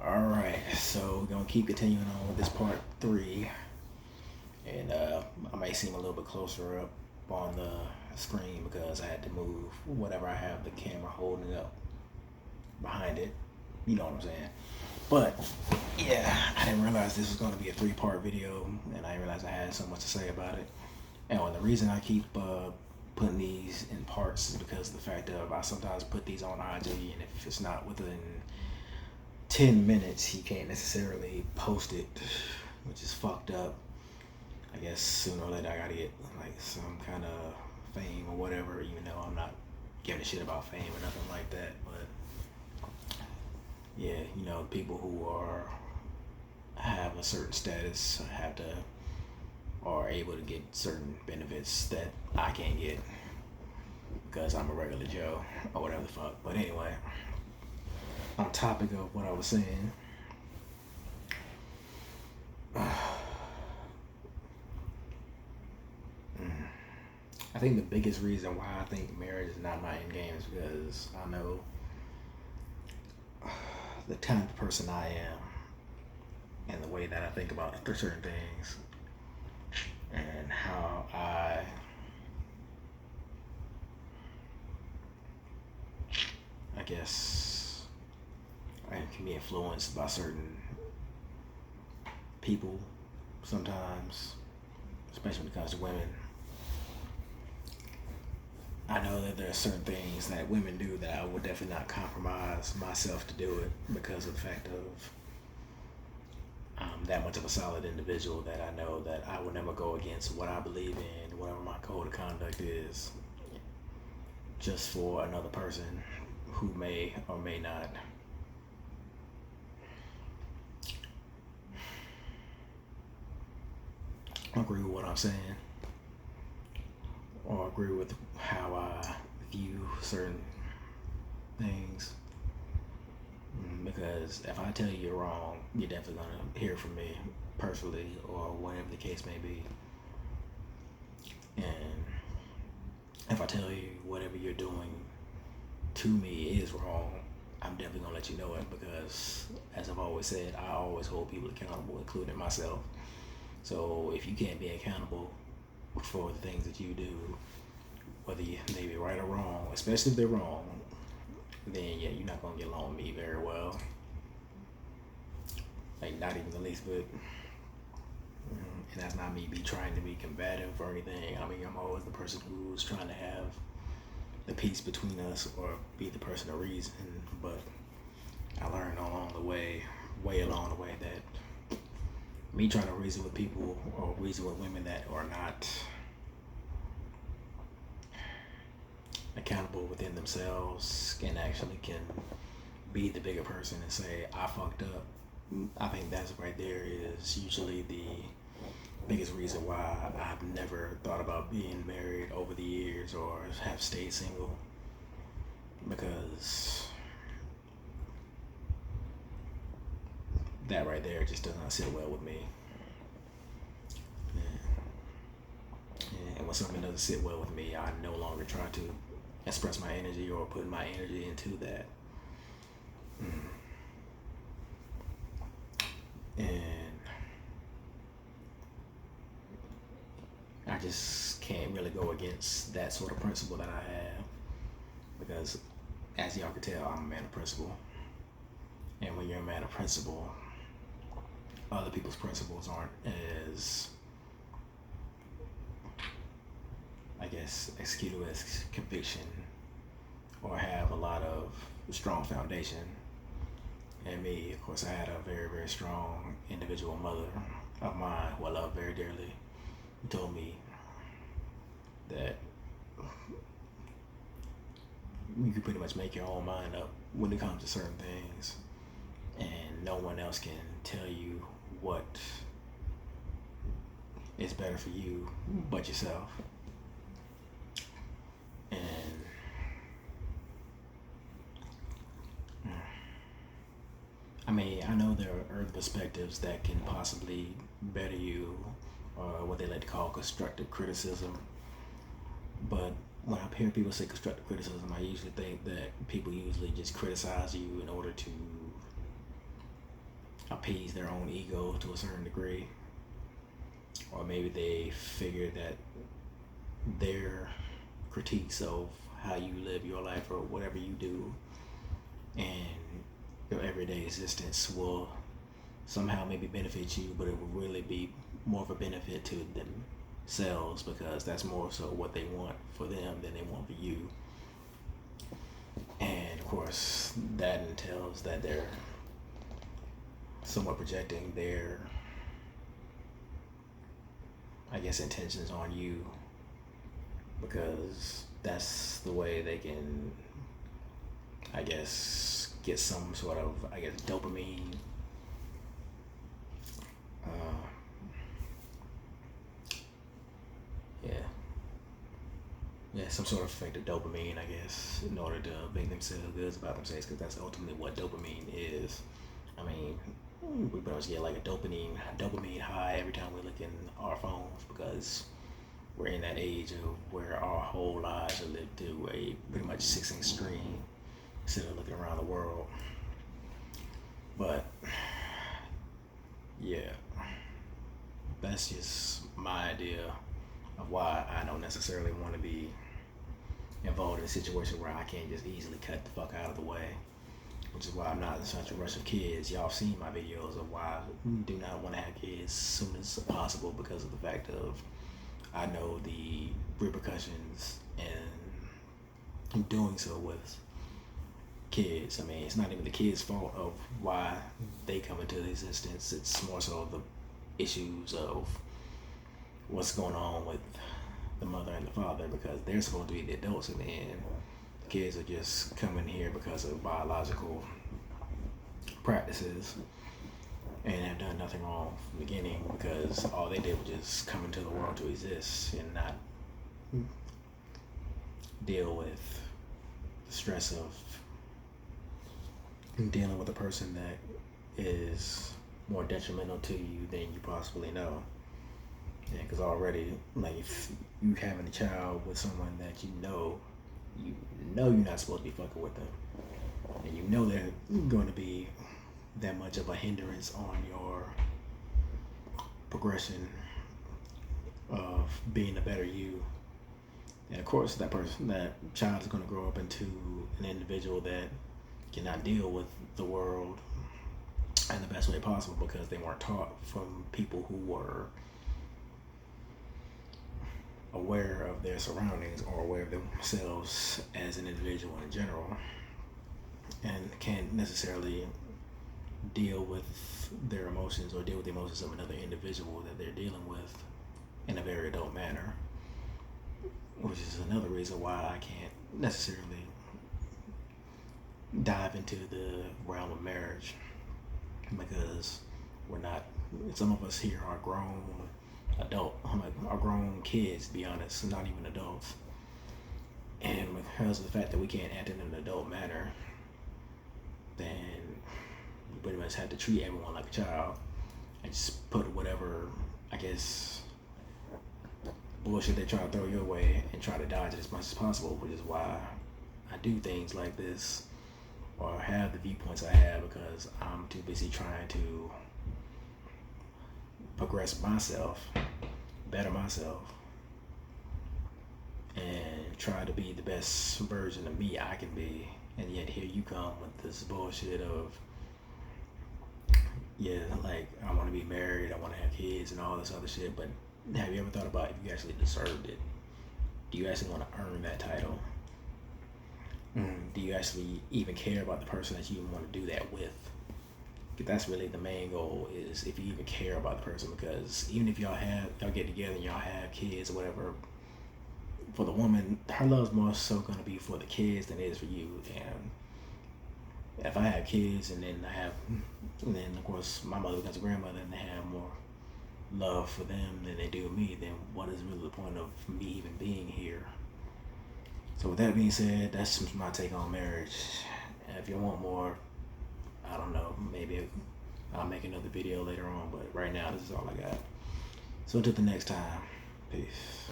Alright, so we're gonna keep continuing on with this part three. And I may seem a little bit closer up on the screen because I had to move whatever I have the camera holding up behind it. You know what I'm saying? But yeah, I didn't realize this was gonna be a three-part video, and I didn't realize I had so much to say about it. And the reason I keep putting these in parts is because of the fact of I sometimes put these on IG, and if it's not within 10 minutes, you can't necessarily post it, which is fucked up. I guess sooner or later I gotta get like some kind of fame or whatever, even though I'm not giving a shit about fame or nothing like that. But yeah, people who have a certain status have to are able to get certain benefits that I can't get because I'm a regular Joe or whatever the fuck. But anyway, on topic of what I was saying, I think the biggest reason why I think marriage is not my end game is because I know the type of person I am and the way that I think about certain things and how I guess I can be influenced by certain people sometimes, especially when it comes to women. I know that there are certain things that women do that I would definitely not compromise myself to do it because of the fact of I'm that much of a solid individual that I know that I will never go against what I believe in, whatever my code of conduct is, just for another person who may or may not agree with what I'm saying or agree with how I view certain things. Because if I tell you you're wrong, you're definitely gonna hear from me personally or whatever the case may be. And if I tell you whatever you're doing to me is wrong, I'm definitely gonna let you know it because, as I've always said, I always hold people accountable, including myself. So if you can't be accountable for the things that you do, whether they be right or wrong, especially if they're wrong, then yeah, you're not gonna get along with me very well. Like not even the least bit. And that's not me be trying to be combative or anything. I mean, I'm always the person who's trying to have the peace between us or be the person of reason. But I learned along the way, way along the way, that me trying to reason with people or reason with women that are not accountable within themselves and actually can be the bigger person and say, I fucked up. I think that's right there is usually the biggest reason why I've never thought about being married over the years or have stayed single, because that right there just does not sit well with me. And when something doesn't sit well with me, I no longer try to express my energy or put my energy into that. And I just can't really go against that sort of principle that I have because, as y'all can tell, I'm a man of principle. And when you're a man of principle, other people's principles aren't as, I guess, executed as conviction or have a lot of strong foundation. And me, of course, I had a very, very strong individual mother of mine who I love very dearly, who told me that you can pretty much make your own mind up when it comes to certain things, and no one else can tell you what is better for you but yourself. And I mean, I know there are other perspectives that can possibly better you, or what they like to call constructive criticism. But when I hear people say constructive criticism, I usually think that people usually just criticize you in order to appease their own ego to a certain degree, or maybe they figure that their critiques of how you live your life or whatever you do and your everyday existence will somehow maybe benefit you, but it will really be more of a benefit to themselves because that's more so what they want for them than they want for you. And of course, that entails that they're somewhat projecting their, I guess, intentions on you because that's the way they can, I guess, get some sort of, I guess, dopamine. Yeah, some sort of effect of dopamine, I guess, in order to make them feel good about themselves, because that's ultimately what dopamine is. I mean, we pretty much get like a dopamine high every time we look in our phones because we're in that age of where our whole lives are lived through a pretty much 6-inch screen instead of looking around the world. But yeah, that's just my idea of why I don't necessarily want to be involved in a situation where I can't just easily cut the fuck out of the way, which is why I'm not in such a rush of kids. Y'all seen my videos of why I do not want to have kids as soon as possible because of the fact of I know the repercussions in doing so with kids. I mean, it's not even the kids' fault of why they come into existence. It's more so the issues of what's going on with the mother and the father because they're supposed to be the adults in the end. The kids are just coming here because of biological practices and have done nothing wrong from the beginning because all they did was just come into the world to exist and not deal with the stress of dealing with a person that is more detrimental to you than you possibly know. Yeah, because already, like, if you having a child with someone that you know you're not supposed to be fucking with them, and you know they're going to be that much of a hindrance on your progression of being a better you, and of course that child is going to grow up into an individual that cannot deal with the world in the best way possible because they weren't taught from people who were aware of their surroundings or aware of themselves as an individual in general and can't necessarily deal with their emotions or deal with the emotions of another individual that they're dealing with in a very adult manner, which is another reason why I can't necessarily dive into the realm of marriage because some of us here are grown are grown kids, to be honest, not even adults. And because of the fact that we can't act in an adult manner, then we pretty much have to treat everyone like a child and just put whatever, I guess, bullshit they try to throw your way and try to dodge it as much as possible, which is why I do things like this or have the viewpoints I have because I'm too busy trying to progress myself, better myself, and try to be the best version of me I can be. And yet here you come with this bullshit of, yeah, like I want to be married, I want to have kids and all this other shit, but have you ever thought about if you actually deserved it? Do you actually want to earn that title? Do you actually even care about the person that you even want to do that with? That's really the main goal, is if you even care about the person, because even if y'all get together and y'all have kids or whatever, for the woman, her love's more so going to be for the kids than it is for you. And if I have kids and then of course my mother becomes a grandmother and they have more love for them than they do me, then what is really the point of me even being here? So with that being said, that's just my take on marriage. And if you want more, I don't know, maybe I'll make another video later on, but right now this is all I got. So until the next time, peace.